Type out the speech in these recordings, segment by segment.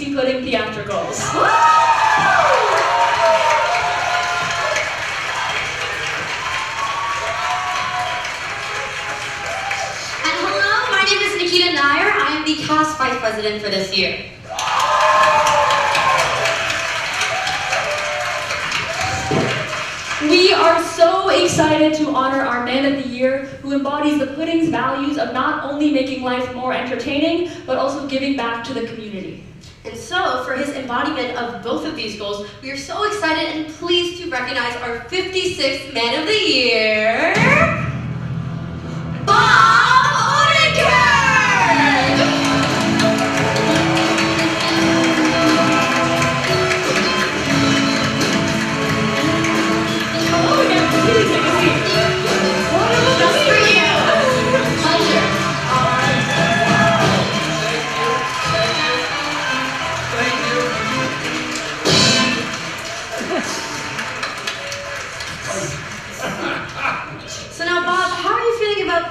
Tasty Pudding Theatricals. And hello, my name is Nikita Nair. I am the cast vice president for this year. We are so excited to honor our Man of the Year, who embodies the pudding's values of not only making life more entertaining, but also giving back to the community. And so, for his embodiment of both of these goals, we are so excited and pleased to recognize our 56th Man of the Year, Bob Odenkirk!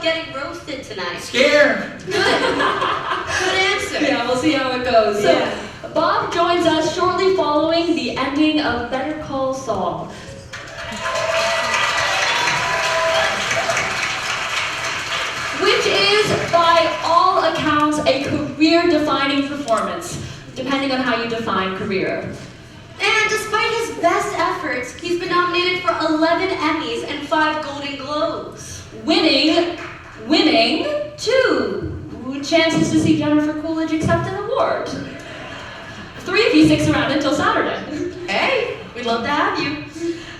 Getting roasted tonight. Scared. Good. Good answer. Yeah, we'll see how it goes. So, Bob joins us shortly following the ending of Better Call Saul. Which is, by all accounts, a career-defining performance, depending on how you define career. And despite his best efforts, he's been nominated for 11 Emmys and 5 Golden Globes. Winning 2 chances to see Jennifer Coolidge accept an award. 3 if he sticks around until Saturday. Hey, we'd love to have you.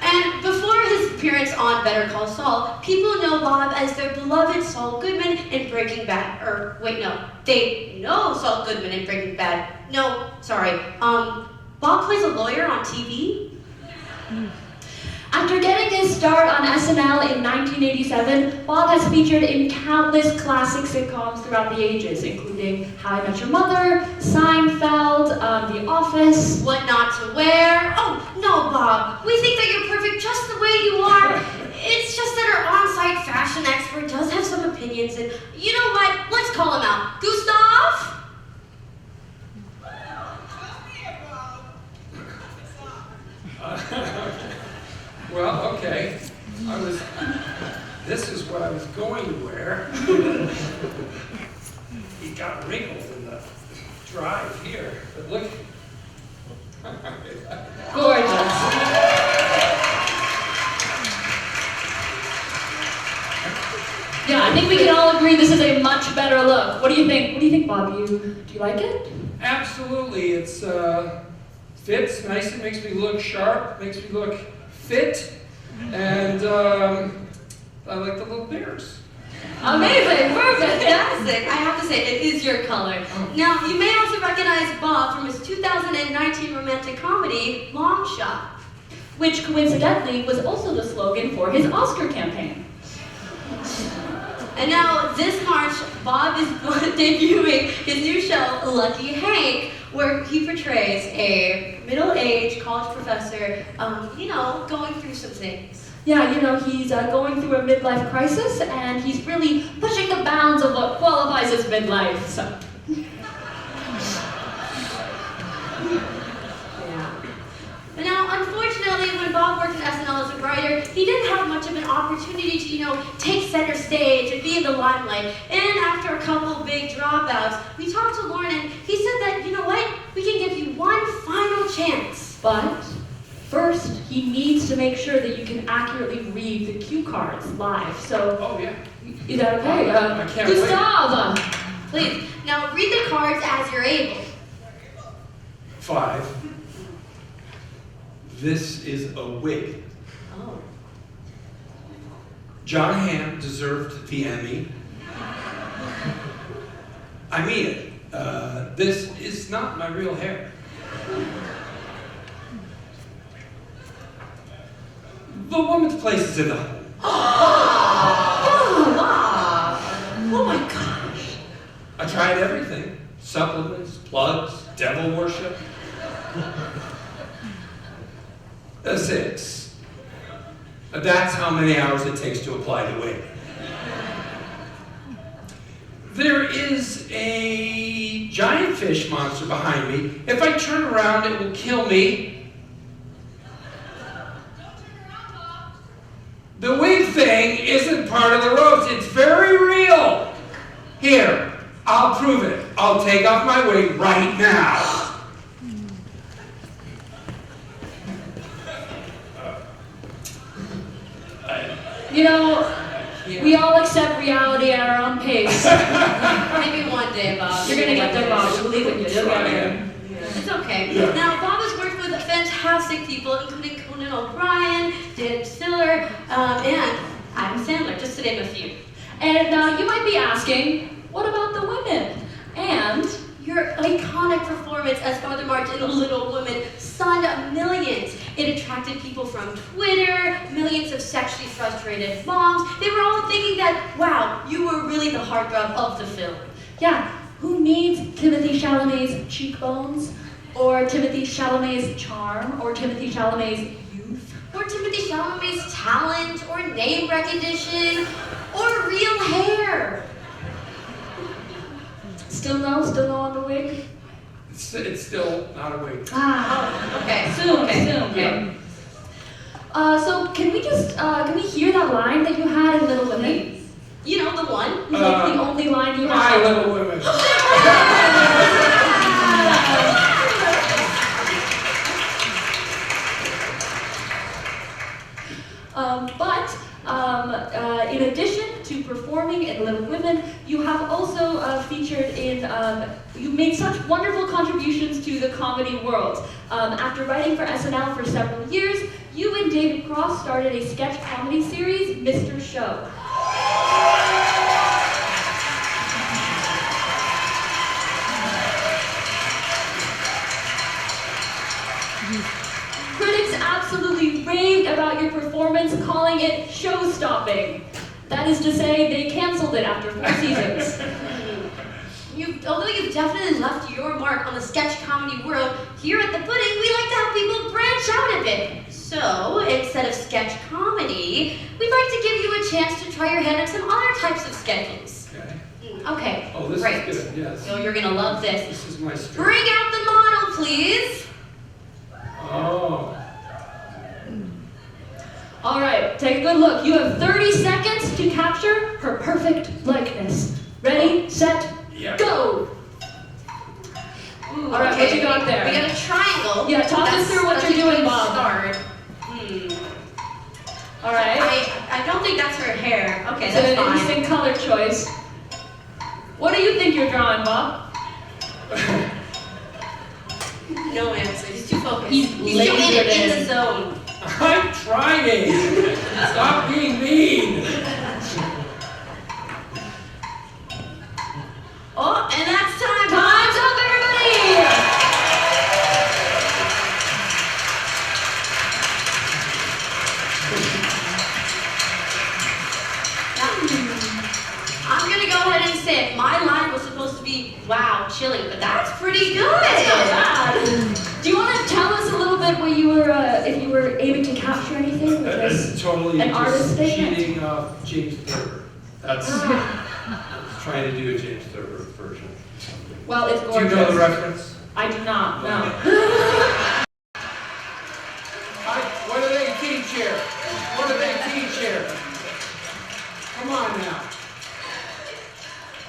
And before his appearance on Better Call Saul, people know Bob as their beloved Saul Goodman in Breaking Bad. Or, wait, no. They know Saul Goodman in Breaking Bad. No, sorry. Bob plays a lawyer on TV. After getting his start on SNL in 1987, Bob has featured in countless classic sitcoms throughout the ages, including How I Met Your Mother, Seinfeld, The Office. What Not to Wear. Oh, no, Bob. We think that you're perfect just the way you are. It's just that our on-site fashion expert does have some opinions, and you know what? Let's call him out. Gustav? Well, okay. This is what I was going to wear. He got wrinkled in the drive here, but look. Gorgeous. Yeah, I think we can all agree this is a much better look. What do you think? What do you think, Bob? Do you like it? Absolutely. It's fits nice. It makes me look sharp. Makes me look fit. And I like the little bears. Amazing, we're fantastic. I have to say, it is your color. Now, you may also recognize Bob from his 2019 romantic comedy, Long Shot. Which coincidentally was also the slogan for his Oscar campaign. And now, this March, Bob is debuting his new show, Lucky Hank, where he portrays a middle-aged college professor, going through some things. Yeah, he's going through a midlife crisis, and he's really pushing the bounds of what qualifies as midlife, so. Yeah. But now, unfortunately, when Bob worked at SNL as a writer, he didn't have much of an opportunity to, take center stage and be in the limelight. And after a couple big dropouts, we talked to Lauren, and he said that, you know what, we can give you one final chance. But first, he needs to make sure that you can accurately read the cue cards live. So, oh yeah, is that okay? I can't Gustav, please. Now read the cards as you're able. 5. This is a wig. Oh. John Hamm deserved the Emmy. I mean it. This is not my real hair. The woman's place is in the home. Oh my gosh. I tried everything. Supplements, plugs, devil worship. A 6. That's how many hours it takes to apply the wig. There is a giant fish monster behind me. If I turn around, it will kill me. The wig thing isn't part of the roast. It's very real. Here, I'll prove it. I'll take off my wig right now. You know, we all accept reality at our own pace. Maybe one day, Bob. You're gonna get there, Bob. We'll believe in you. You'll get there. It's okay. Yeah. Now, Bob has worked with fantastic people, including Conan O'Brien, Dan Stiller, and Adam Sandler, just to name a few. And you might be asking, what about the women? And Your iconic performance as Father March in Little Women stunned millions. It attracted people from Twitter, millions of sexually frustrated moms. They were all thinking that, wow, you were really the heartthrob of the film. yeah, who needs Timothée Chalamet's cheekbones? Or Timothée Chalamet's charm? Or Timothée Chalamet's youth? Or Timothée Chalamet's talent, or name recognition, or real hair. Still no on the wig? It's still not a wig. Ah, Okay, soon, okay. soon, okay. So can we hear that line that you had in Little Women? You know, the one. It's like the only line you My have. Little Women. In addition to performing in Little Women, you have also featured in, you made such wonderful contributions to the comedy world. After writing for SNL for several years, you and David Cross started a sketch comedy series, Mr. Show. Critics absolutely raved about your performance, calling it show-stopping. That is to say, they canceled it after 4 seasons. Although you've definitely left your mark on the sketch comedy world, here at The Pudding, we like to have people branch out a bit. So, instead of sketch comedy, we'd like to give you a chance to try your hand at some other types of sketches. Okay. Okay, Oh, this great. is good, yes. So you're gonna love this. This is my strength. Bring out the model, please. Oh. All right, take a good look. You have 30 seconds to capture her perfect likeness. Ready, set, Yeah. go! Ooh, All right, okay. what you got there? We got a triangle. Yeah, talk us through what That's you're a doing, good Bob. Start. All right. I don't think that's her hair. Okay, It's that's an fine. interesting color choice. What do you think you're drawing, Bob? No answer. He's too focused. He's too in lasered the in. zone. I'm trying. Stop being mean. Oh, and that's time. Time's up, everybody! I'm gonna go ahead and say it. My line was supposed to be, wow, chilling, but that's pretty good. That's not bad. Do you want to tell us a little bit what you were, if you were aiming to capture anything with this? That's totally An artist just statement? cheating off James Thurber. That's trying to do a James Thurber version. Well, it's Do gorgeous. you know the reference? I do not, no. What do they teach here? What do they teach here? Come on now.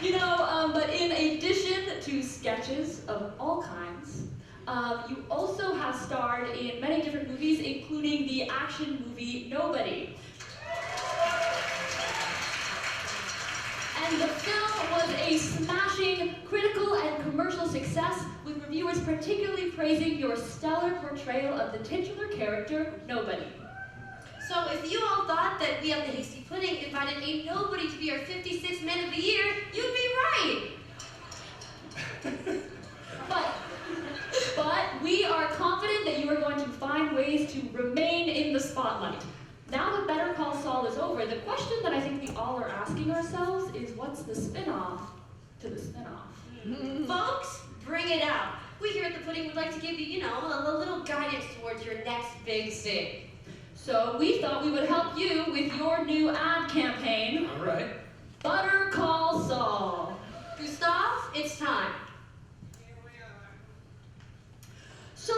You know, but in addition to sketches of all kinds, you also have starred in many different movies, including the action movie Nobody. And the film was a smashing critical and commercial success, with reviewers particularly praising your stellar portrayal of the titular character, Nobody. So if you all thought that we at the Hasty Pudding invited a nobody to be our 56th Man of the Year, you'd be right. But we are confident that you are going to find ways to remain in the spotlight. Now that Better Call Saul is over, the question that I think we all are asking ourselves is, what's the spin-off to the spin-off? Folks, bring it out. We here at the Pudding would like to give you, a little guidance towards your next big thing. So we thought we would help you with your new ad campaign, All right. Better Call Saul. Gustav, it's time. So,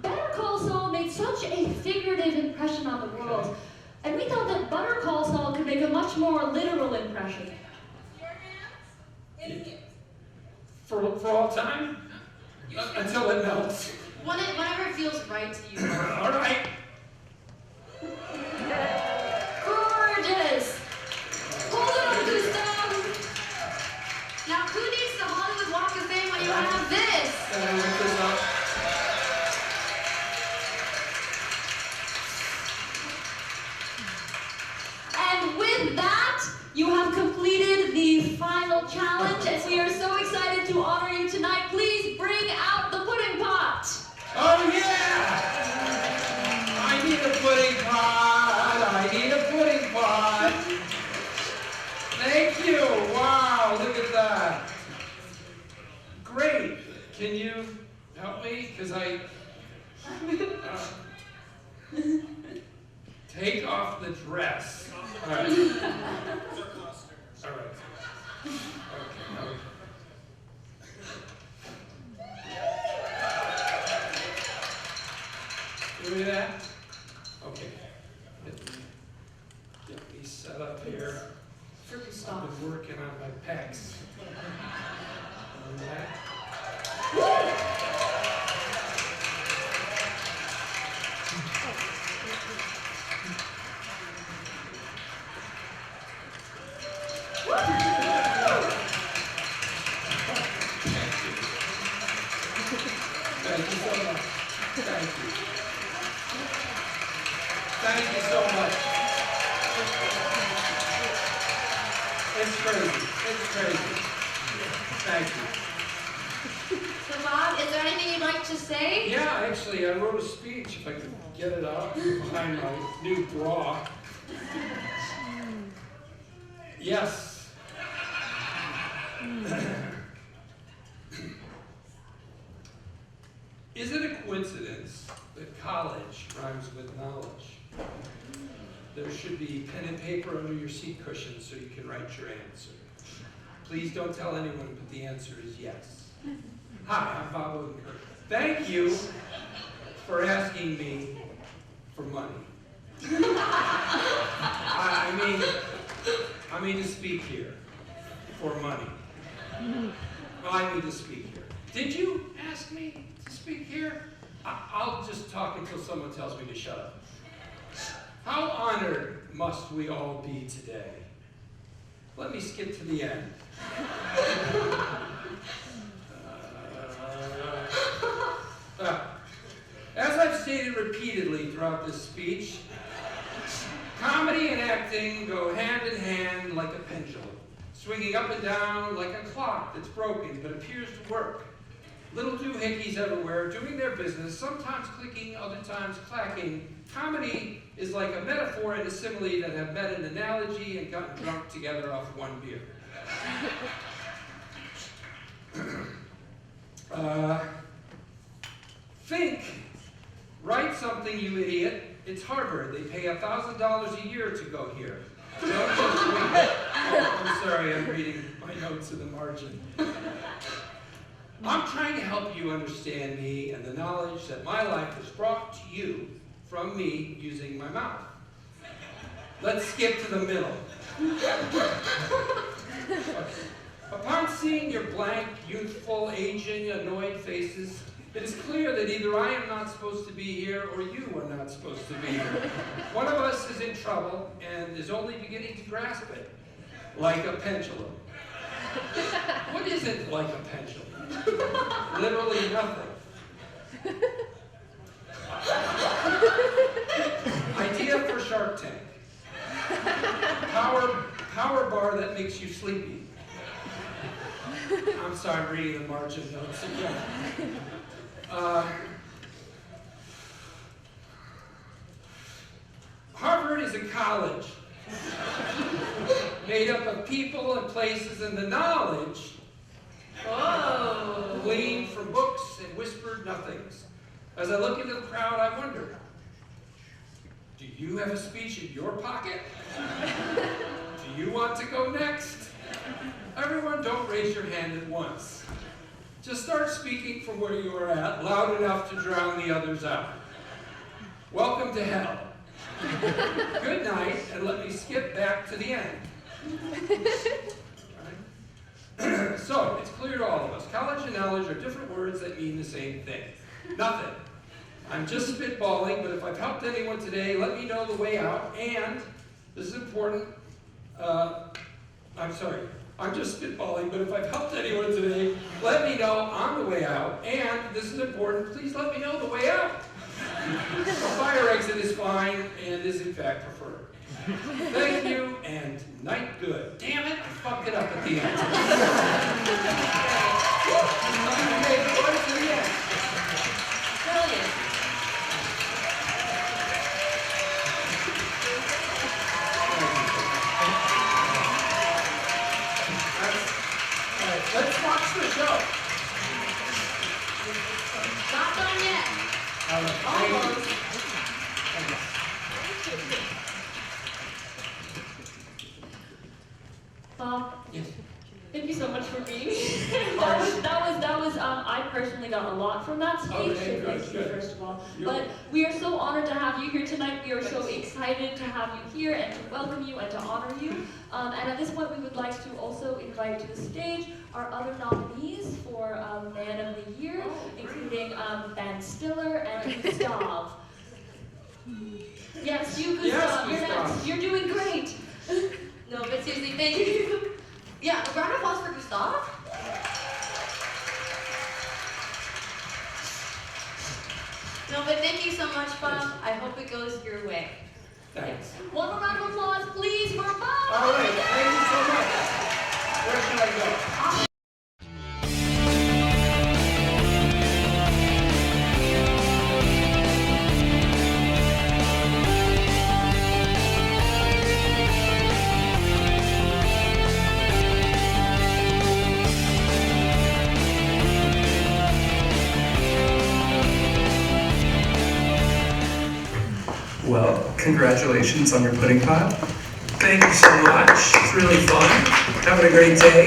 Better Call Saul made such a figurative impression on the world, and we thought that Better Call Saul could make a much more literal impression. For all time? Until it melts. Whenever it feels right to you. All right. Gorgeous! Hold on, Gustav! Now, who needs the Hollywood Walk of Fame when you have this? Can I whip this up? And with that, you have completed the final challenge, and we are so excited to honor you tonight. Please bring out the pudding pot! Oh yeah! I need a pudding pot! I need a pudding pot! Thank you! Wow, look at that! Great! Can you help me? Because take off the dress. All right. All right. Okay. Do that? Okay. Get me set up here. For I've Gustav. been working on my pecs. On that. Thank you so much. Thank you. Thank you so much. It's crazy. It's crazy. Thank you. So, Bob, is there anything you'd like to say? Yeah, actually, I wrote a speech, if I could get it out behind my new bra. Yes. Is it a coincidence that college rhymes with knowledge? There should be pen and paper under your seat cushion so you can write your answer. Please don't tell anyone, but the answer is yes. Hi, I'm Bob Odenkirk. Thank you for asking me for money. I mean to speak here for money. Well, I need to speak here. Did you ask me to speak here? I'll just talk until someone tells me to shut up. How honored must we all be today? Let me skip to the end. As I've stated repeatedly throughout this speech, comedy and acting go hand in hand like a pendulum, swinging up and down like a clock that's broken but appears to work. Little doohickeys everywhere doing their business, sometimes clicking, other times clacking. Comedy is like a metaphor and a simile that have met an analogy and gotten drunk together off one beer. Think. Write something, you idiot. It's Harvard. They pay $1,000 a year to go here. Don't just read. Oh, I'm sorry, I'm reading my notes in the margin. I'm trying to help you understand me and the knowledge that my life is brought to you from me using my mouth. Let's skip to the middle. Upon seeing your blank, youthful, aging, annoyed faces, it is clear that either I am not supposed to be here or you are not supposed to be here. One of us is in trouble and is only beginning to grasp it, like a pendulum. What is it like a pendulum? Literally nothing. Idea for Shark Tank. Power bar that makes you sleepy. I'm sorry, I'm reading the margin notes again. Harvard is a college made up of people and places and the knowledge gleaned from books and whispered nothings. As I look into the crowd, I wonder, do you have a speech in your pocket? Do you want to go next? Everyone, don't raise your hand at once. Just start speaking from where you are at, loud enough to drown the others out. Welcome to hell. Good night, and let me skip back to the end. Right? So, it's clear to all of us. College and knowledge are different words that mean the same thing. Nothing. I'm just spitballing, but if I've helped anyone today, let me know the way out, and, this is important, I'm just spitballing, but if I've helped anyone today, let me know on the way out, and, this is important, please let me know the way out. A fire exit is fine, and is in fact preferred. Thank you, and night good. Damn it, I fucked it up at the end. Okay, right to the end. Brilliant. All right, let's watch the show. Not done yet. All right, Almost. Bob, yes. thank you so much for being here. I personally got a lot from that speech. Okay, so good, thank you, good. first of all. You're- But we are so honored to have you here tonight. We are so excited to have you here and to welcome you and to honor you. And at this point, we would like to also invite to the stage our other nominees for Man of the Year, including Ben Stiller and Gustav. Yes, you, Gustav, Yes, you're Gustav. next. You're doing great. No, but seriously, thank you. Yeah, a round of applause for Gustav. No, but thank you so much, Bob. I hope it goes your way. Thanks. One more round of applause, please, for Bob. All right, thank you so much. Where should I go? Well, congratulations on your pudding pile. Thank you so much. It's really fun. Having a great day.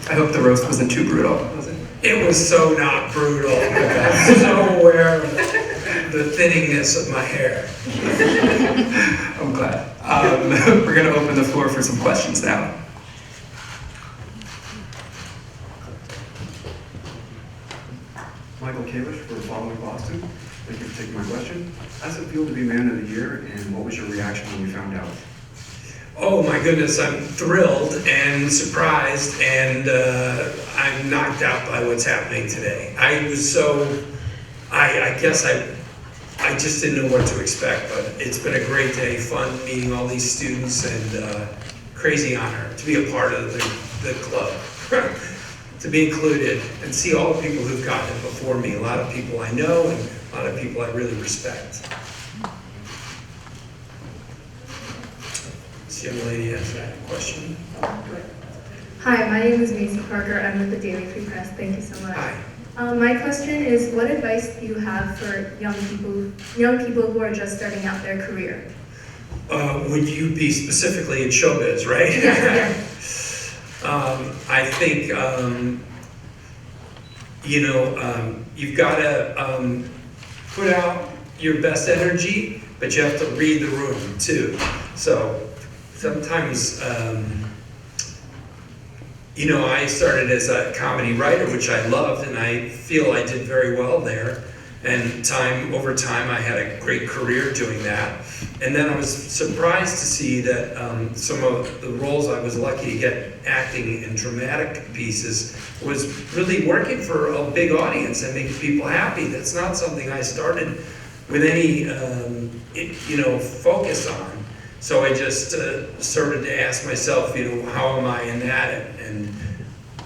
I hope the roast wasn't too brutal, was it? It was so not brutal. I'm so aware of the thinningness of my hair. I'm glad. We're going to open the floor for some questions now. Michael Kalish for Following Boston. Thank you for taking my question. How does it feel to be Man of the Year, and what was your reaction when you found out? Oh my goodness, I'm thrilled and surprised, and I'm knocked out by what's happening today. I guess I just didn't know what to expect, but it's been a great day, fun meeting all these students, and crazy honor to be a part of the club, to be included, and see all the people who've gotten it before me. A lot of people I know, and a lot of people I really respect. This young lady has a question. Hi, my name is Macy Parker. I'm with the Daily Free Press. Thank you so much. Hi. My question is, what advice do you have for young people who are just starting out their career? Would you be specifically in showbiz, right? Yeah. I think, you've got to put out your best energy, but you have to read the room too. So sometimes, I started as a comedy writer, which I loved, and I feel I did very well there. And over time, I had a great career doing that. And then I was surprised to see that some of the roles I was lucky to get acting in dramatic pieces was really working for a big audience and making people happy. That's not something I started with any, focus on. So I just started to ask myself, how am I in that, and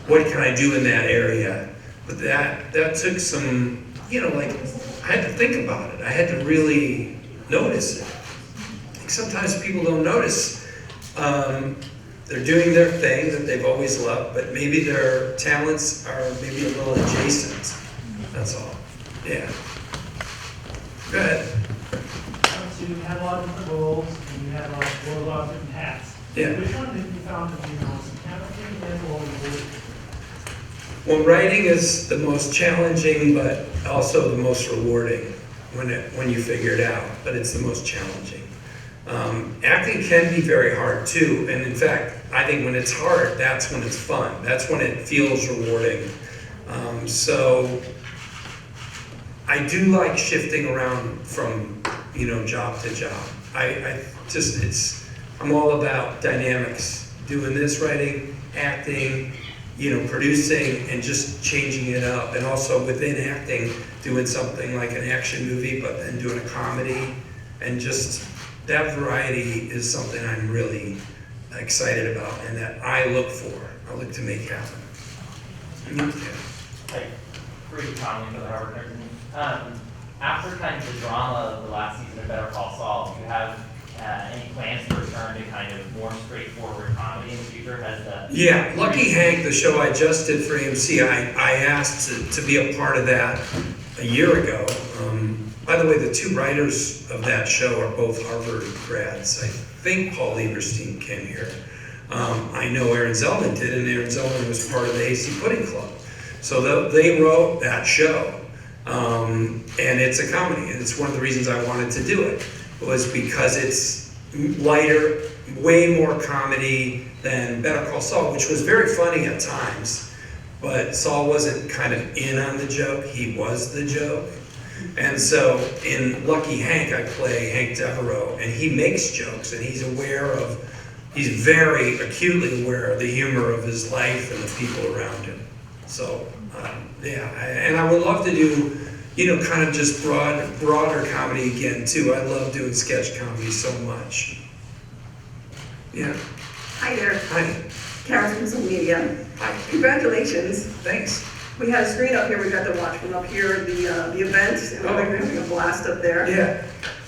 what can I do in that area? But that took some, I had to think about it. I had to really notice it. Sometimes people don't notice. They're doing their thing that they've always loved, but maybe their talents are maybe a little adjacent. That's all. Yeah. Go ahead. So you had a lot of different roles, and you had wore a lot of different hats. Yeah. Which one did you found to be the most Well, writing is the most challenging, but also the most rewarding when you figure it out, but it's the most challenging. Acting can be very hard too, and in fact, I think when it's hard, that's when it's fun. That's when it feels rewarding. So I do like shifting around from, job to job. I'm all about dynamics, doing this, writing, acting, producing, and just changing it up. And also within acting, doing something like an action movie, but then doing a comedy. And just that variety is something I'm really excited about and that I look for. I look to make happen. Like, pretty common for the Harvard Nerd. After kind of the drama of the last season of Better Call Saul, do you have any plans to return to kind of more straightforward comedy in the future? Yeah, Lucky Hank, the show I just did for AMC, I asked to be a part of that a year ago. By the way, the two writers of that show are both Harvard grads. I think Paul Lieberstein came here. I know Aaron Zellman did, and Aaron Zellman was part of the Hasty Pudding Club. So they wrote that show. And it's a comedy, and it's one of the reasons I wanted to do it, was because it's lighter, way more comedy than Better Call Saul, which was very funny at times, but Saul wasn't kind of in on the joke, he was the joke. And so in Lucky Hank, I play Hank Devereaux, and he makes jokes, and he's very acutely aware of the humor of his life and the people around him. So, and I would love to do, kind of just broader comedy again, too. I love doing sketch comedy so much. Yeah. Hi there. Hi. Karen from Social Media. Hi. Congratulations. Thanks. We had a screen up here we got to watch from up here, the event, and we're having a blast up there. Yeah.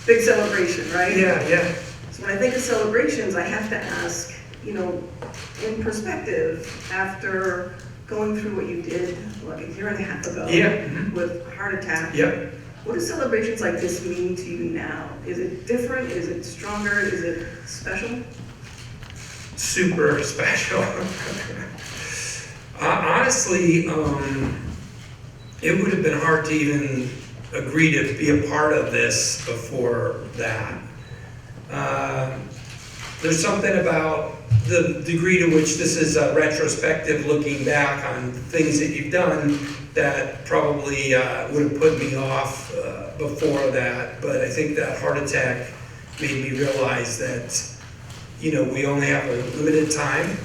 Big celebration, right? Yeah. So when I think of celebrations, I have to ask, in perspective, after going through what you did like a year and a half ago with a heart attack, what do celebrations like this mean to you now? Is it different? Is it stronger? Is it special? Super special. Honestly, it would have been hard to even agree to be a part of this before that. There's something about the degree to which this is a retrospective looking back on things that you've done that probably would have put me off before that. But I think that heart attack made me realize that, we only have a limited time,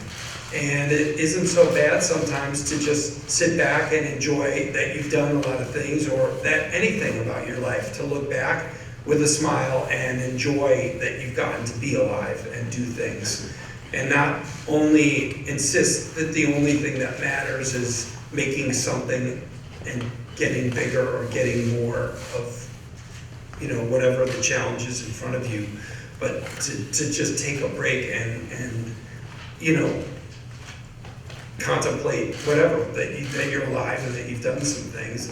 and it isn't so bad sometimes to just sit back and enjoy that you've done a lot of things, or that anything about your life, to look back with a smile and enjoy that you've gotten to be alive and do things. And not only insist that the only thing that matters is making something and getting bigger or getting more of, whatever the challenge is in front of you, but to just take a break and contemplate whatever, that you're alive and that you've done some things.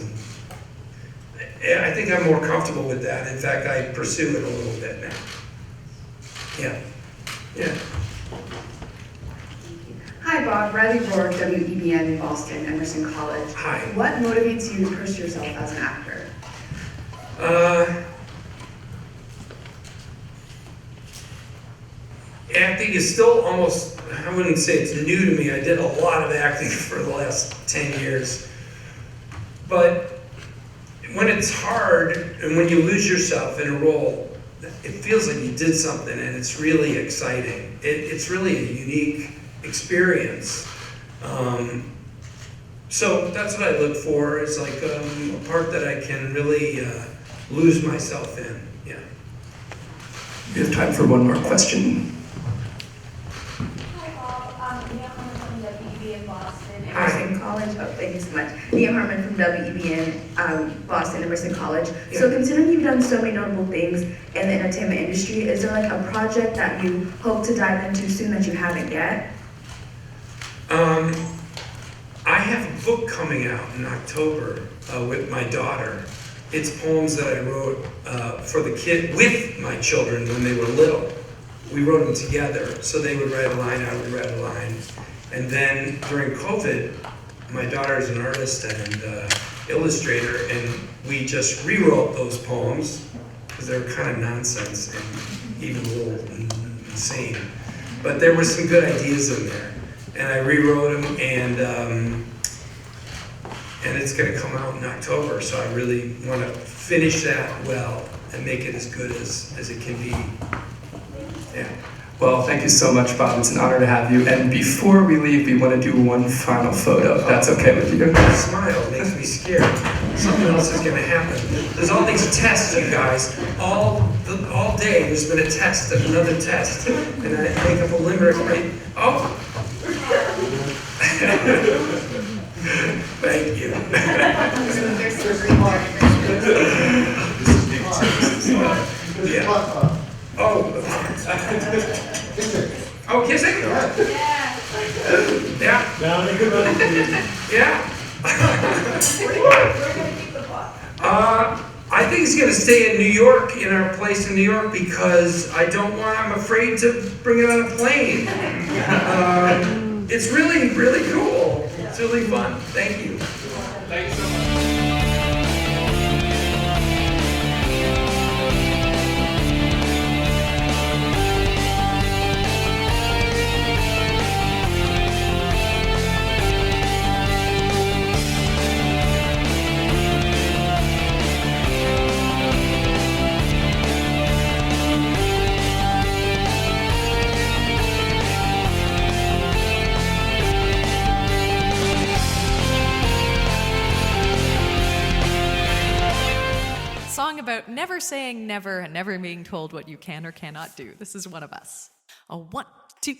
And I think I'm more comfortable with that. In fact, I pursue it a little bit now. Yeah. Hi, Bob. Riley Rourke, WEBN, Boston, Emerson College. Hi. What motivates you to push yourself as an actor? Acting is still almost, I wouldn't say it's new to me. I did a lot of acting for the last 10 years. But when it's hard and when you lose yourself in a role, it feels like you did something and it's really exciting. It's really a unique experience. So that's what I look for, is like a part that I can really lose myself in. Yeah. We have time for one more question. Hi, Bob. Nia Harmon from WEBN Boston, Hi. Emerson College. Oh, thank you so much. Nia Harmon from WEBN Boston, Emerson College. So considering you've done so many notable things in the entertainment industry, is there like a project that you hope to dive into soon that you haven't yet? I have a book coming out in October with my daughter. It's poems that I wrote with my children when they were little. We wrote them together, so they would write a line, I would write a line. And then during COVID, my daughter is an artist and illustrator, and we just rewrote those poems because they were kind of nonsense and even a little insane. But there were some good ideas in there, and I rewrote them, and it's going to come out in October. So I really want to finish that well and make it as good as it can be. Yeah. Well, thank you so much, Bob. It's an honor to have you. And before we leave, we want to do one final photo, if that's okay with you. Smile makes me scared. Something else is going to happen. There's all these tests, you guys. All day there's been a test and another test. And I make up a limerick. Oh! Thank you. Yeah. Oh. Oh, kissing? Yeah. Yeah. Down and good night, please. Yeah. We're gonna keep the pot. I think it's gonna stay in New York, in our place in New York, because I'm afraid to bring it on a plane. It's really, really cool. It's really fun. Thank you. Thanks so much. Song about never saying never and never being told what you can or cannot do. This is one of us. A 1, 2.